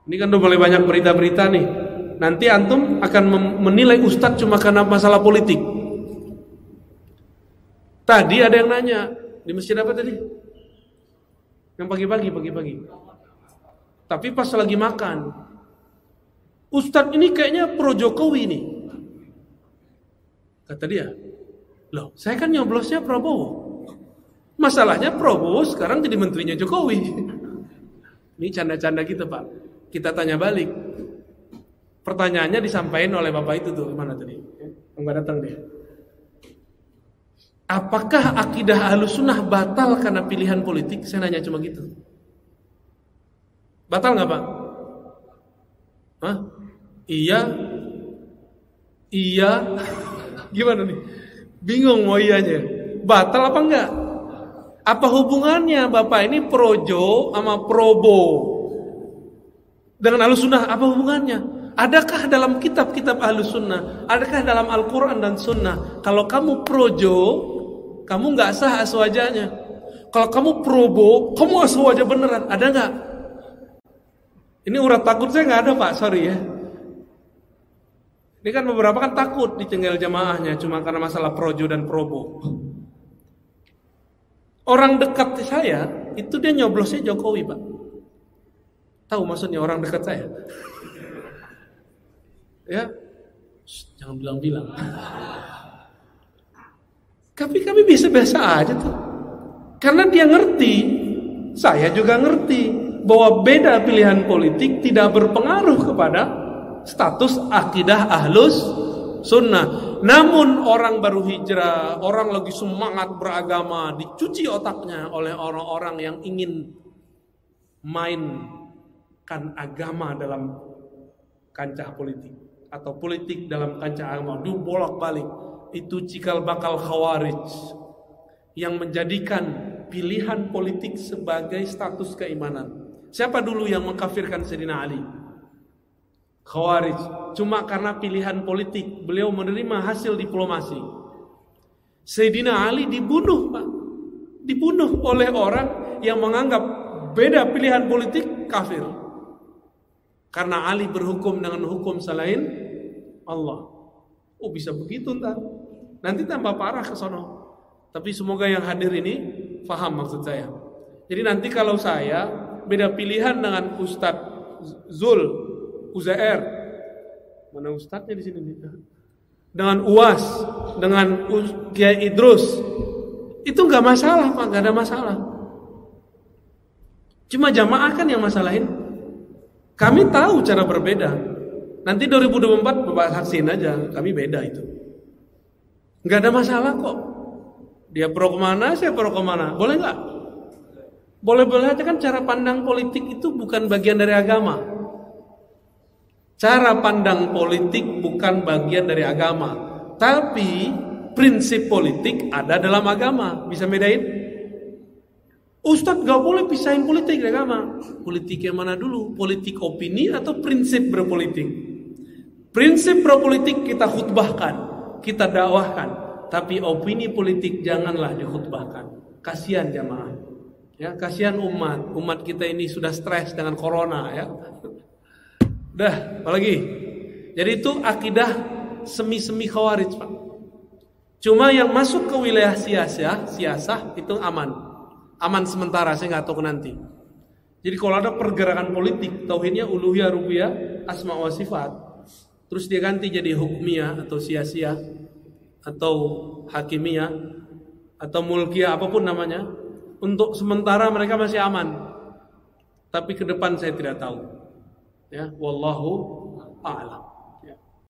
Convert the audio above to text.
Ini kan udah mulai banyak berita-berita nih. Nanti antum akan menilai ustadz cuma karena masalah politik. Tadi ada yang nanya di masjid apa tadi? Yang pagi-pagi. Tapi pas lagi makan, ustadz ini kayaknya pro Jokowi nih. Kata dia, loh saya kan nyoblosnya Prabowo. Masalahnya Prabowo sekarang jadi menterinya Jokowi. Ini canda-canda kita Pak. Kita tanya balik. Pertanyaannya disampaikan oleh bapak itu tuh, mana tadi? Enggak datang dia. Apakah akidah Ahlussunnah batal karena pilihan politik? Saya nanya cuma gitu. Batal nggak Pak? Hah? Iya. Gimana nih? Bingung mau iyanya. Batal apa enggak? Apa hubungannya bapak ini projo sama probo dengan Ahlussunnah? Apa hubungannya? Adakah dalam kitab-kitab Ahlussunnah? Adakah dalam Al-Quran dan Sunnah? Kalau kamu projo, kamu nggak sah aswajanya. Kalau kamu probo, kamu aswaja beneran. Ada nggak? Ini urat takut saya nggak ada Pak, sorry ya. Ini kan beberapa kan takut ditinggal jamaahnya cuma karena masalah projo dan probo. Orang dekat saya itu dia nyoblosnya Jokowi Pak. Tahu maksudnya orang dekat saya? Ya, jangan bilang-bilang. Tapi kami biasa-biasa aja tuh. Karena dia ngerti, saya juga ngerti bahwa beda pilihan politik tidak berpengaruh kepada status akidah Ahlus Sunnah. Namun orang baru hijrah, orang lagi semangat beragama, dicuci otaknya oleh orang-orang yang ingin mainkan agama dalam kancah politik atau politik dalam kancah agama, bolak-balik. Itu cikal bakal khawarij yang menjadikan pilihan politik sebagai status keimanan. Siapa dulu yang mengkafirkan Sayyidina Ali? Khawarij. Cuma karena pilihan politik, beliau menerima hasil diplomasi. Sayyidina Ali dibunuh Pak. Dibunuh oleh orang yang menganggap beda pilihan politik kafir. Karena Ali berhukum dengan hukum selain Allah. Oh bisa begitu ntar. Nanti tambah parah ke sono. Tapi semoga yang hadir ini paham maksud saya. Jadi nanti kalau saya beda pilihan dengan Ustadz Zul Uzair, mana ustadznya di sini? Dengan UAS, dengan Kiai Idrus, itu nggak masalah Pak, nggak ada masalah. Cuma jamaah kan yang masalahin. Kami tahu cara berbeda. Nanti 2024 Bapak saksin aja, kami beda itu. Nggak ada masalah kok. Dia pro kemana, saya pro kemana, boleh nggak? Boleh-boleh aja kan. Cara pandang politik itu bukan bagian dari agama. Cara pandang politik bukan bagian dari agama, tapi prinsip politik ada dalam agama. Bisa bedain? Ustadz gak boleh pisahin politik dari agama. Politik yang mana dulu? Politik opini atau prinsip berpolitik? Prinsip berpolitik kita khutbahkan, kita dakwahkan, tapi opini politik janganlah dikhutbahkan. Kasihan jamaah, ya, kasihan umat kita ini sudah stres dengan corona, ya. Udah, apalagi? Jadi itu akidah semi-semi khawarij Pak. Cuma yang masuk ke wilayah siasah itu aman sementara, saya nggak tahu nanti. Jadi kalau ada pergerakan politik, tauhidnya uluhiyah, rububiyah, asma wa sifat, terus dia ganti jadi hukmiyah atau siasiyah atau hakimiyah atau mulkiyah, apapun namanya, untuk sementara mereka masih aman. Tapi ke depan saya tidak tahu. Ya, wallahu a'lam.